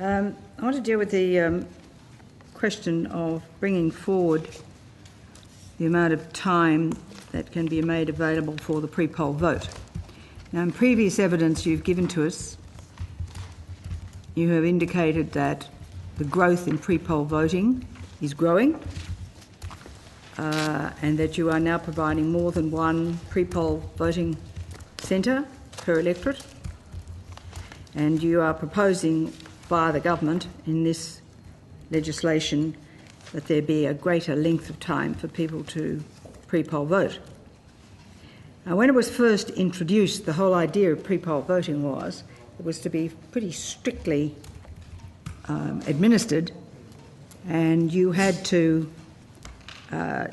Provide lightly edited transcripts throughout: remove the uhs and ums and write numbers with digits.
I want to deal with the question of bringing forward the amount of time that can be made available for the pre-poll vote. Now, in previous evidence you've given to us, you have indicated that the growth in pre-poll voting is growing and that you are now providing more than one pre-poll voting centre per electorate, and you are proposing via the government in this legislation that there be a greater length of time for people to pre-poll vote. Now, when it was first introduced, the whole idea of pre-poll voting was it was to be pretty strictly administered, and you had to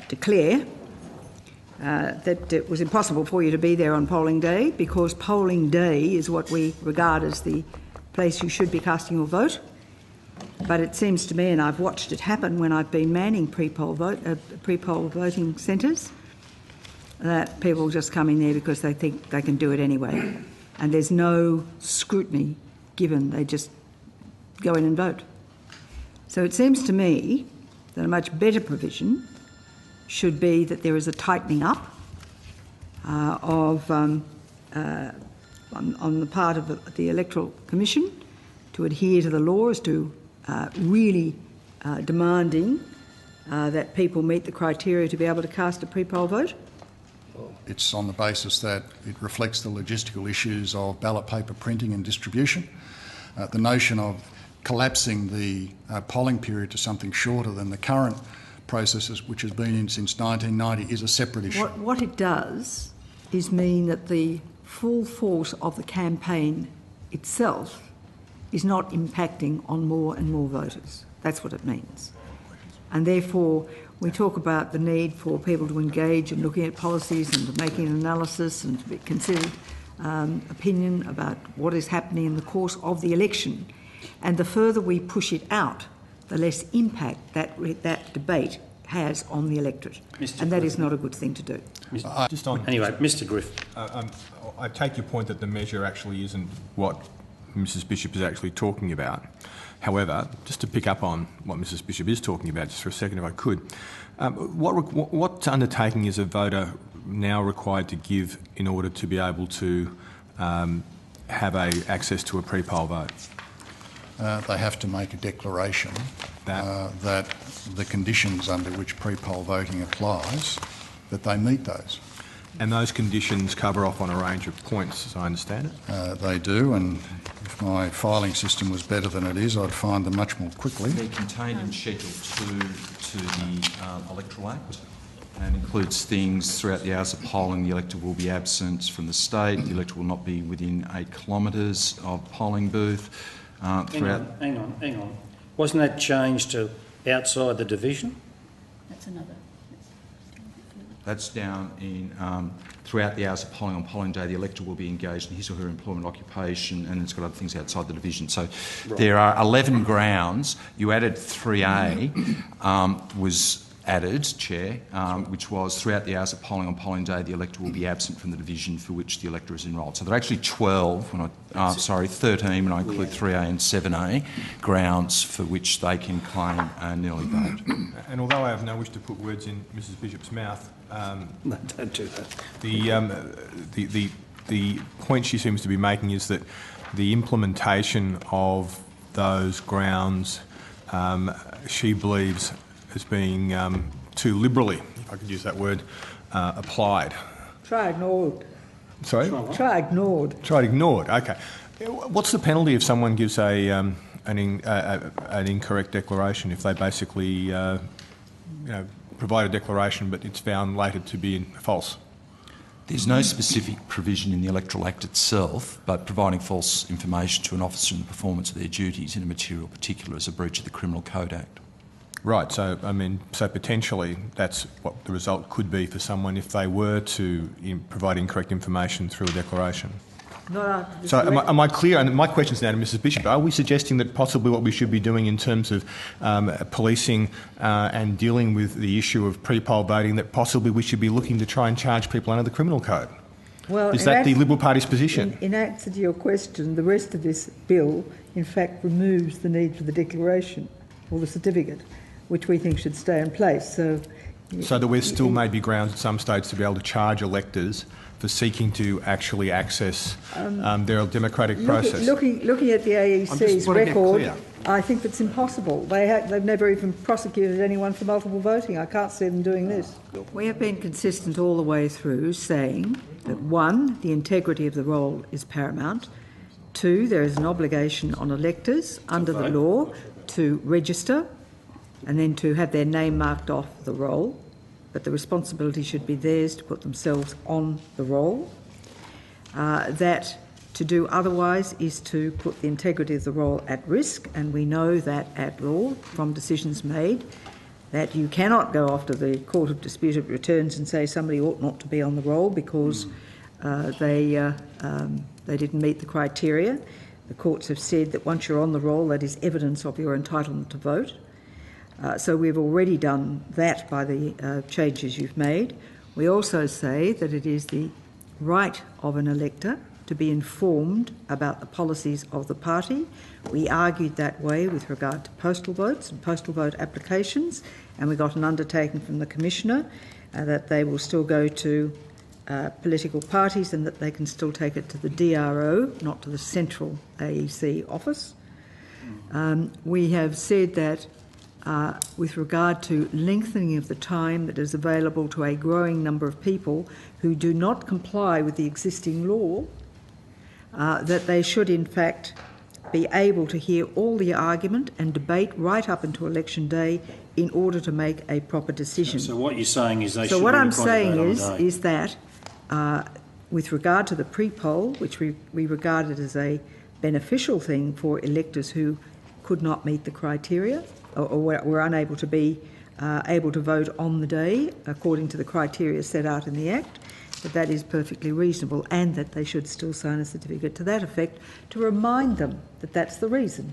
declare that it was impossible for you to be there on polling day, because polling day is what we regard as the place you should be casting your vote. But it seems to me, and I've watched it happen when I've been manning pre-poll voting centres, that people just come in there because they think they can do it anyway, and there's no scrutiny given. They just go in and vote. So it seems to me that a much better provision should be that there is a tightening up on the part of the Electoral Commission to adhere to the laws, to really demanding that people meet the criteria to be able to cast a pre-poll vote. It's on the basis that it reflects the logistical issues of ballot paper printing and distribution. The notion of collapsing the polling period to something shorter than the current processes, which has been in since 1990, is a separate issue. What it does is mean that the full force of the campaign itself is not impacting on more and more voters. That's what it means. And therefore, we talk about the need for people to engage in looking at policies and making an analysis and to be considered opinion about what is happening in the course of the election. And the further we push it out, the less impact that debate has on the electorate. And that is not a good thing to do. Mr Griff. I take your point that the measure actually isn't what Mrs Bishop is actually talking about. However, just to pick up on what Mrs Bishop is talking about just for a second, if I could, what undertaking is a voter now required to give in order to be able to have access to a pre-poll vote? They have to make a declaration that the conditions under which pre-poll voting applies, that they meet those. And those conditions cover off on a range of points, as I understand it? They do, and if my filing system was better than it is, I'd find them much more quickly. They're contained in Schedule 2 to the Electoral Act, and includes things throughout the hours of polling. The elector will be absent from the state. The elector will not be within 8 kilometres of polling booth. Hang on. Wasn't that changed to outside the division? That's another. That's down in throughout the hours of polling on polling day. The elector will be engaged in his or her employment occupation, and it's got other things outside the division. So there are 11 grounds. You added 3A was added, Chair, which was throughout the hours of polling on polling day, the elector will be absent from the division for which the elector is enrolled. So there are actually 13 when I include 3A and 7A grounds for which they can claim an early vote. And although I have no wish to put words in Mrs Bishop's mouth, no, don't do that. The point she seems to be making is that the implementation of those grounds, she believes, as being too liberally, if I could use that word, applied. Try ignored. Sorry? Try ignored. Tried ignored. Okay. What's the penalty if someone gives an incorrect declaration, if they basically provide a declaration but it's found later to be false? There's no specific provision in the Electoral Act itself, but providing false information to an officer in the performance of their duties in a material particular is a breach of the Criminal Code Act. Right, so potentially that's what the result could be for someone if they were to provide incorrect information through a declaration. So am I clear? And my question is now to Mrs Bishop. Are we suggesting that possibly what we should be doing in terms of policing and dealing with the issue of pre-poll voting, that possibly we should be looking to try and charge people under the criminal code? Well, Is that the Liberal Party's position? In answer to your question, the rest of this bill, in fact, removes the need for the declaration or the certificate, which we think should stay in place. So that there still may be grounds at some states to be able to charge electors for seeking to actually access their democratic process. Looking at the AEC's want to get record, clear. I think that's impossible. They've never even prosecuted anyone for multiple voting. I can't see them doing this. We have been consistent all the way through saying that 1, the integrity of the roll is paramount. 2, there is an obligation on electors under the law to register and then to have their name marked off the roll, but the responsibility should be theirs to put themselves on the roll. That to do otherwise is to put the integrity of the roll at risk, and we know that at law, from decisions made, that you cannot go off to the Court of Disputed Returns and say somebody ought not to be on the roll because they didn't meet the criteria. The courts have said that once you're on the roll, that is evidence of your entitlement to vote. So we've already done that by the changes you've made. We also say that it is the right of an elector to be informed about the policies of the party. We argued that way with regard to postal votes and postal vote applications, and we got an undertaking from the Commissioner that they will still go to political parties and that they can still take it to the DRO, not to the central AEC office. We have said that with regard to lengthening of the time that is available to a growing number of people who do not comply with the existing law, that they should in fact be able to hear all the argument and debate right up until election day in order to make a proper decision. So what you're saying is they should... So what I'm saying is that with regard to the pre-poll, which we regarded as a beneficial thing for electors who could not meet the criteria or were unable to be able to vote on the day according to the criteria set out in the Act, that is perfectly reasonable, and that they should still sign a certificate to that effect to remind them that that's the reason.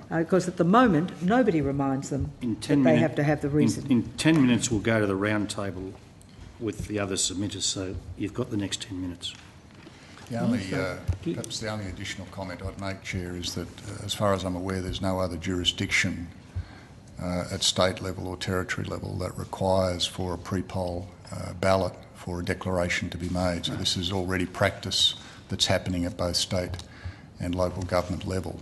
Because at the moment, nobody reminds them that they have to have the reason. In 10 minutes, we'll go to the round table with the other submitters, so you've got the next 10 minutes. Perhaps the only additional comment I'd make, Chair, is that as far as I'm aware, there's no other jurisdiction at state level or territory level that requires for a pre-poll ballot for a declaration to be made. So this is already practice that's happening at both state and local government level.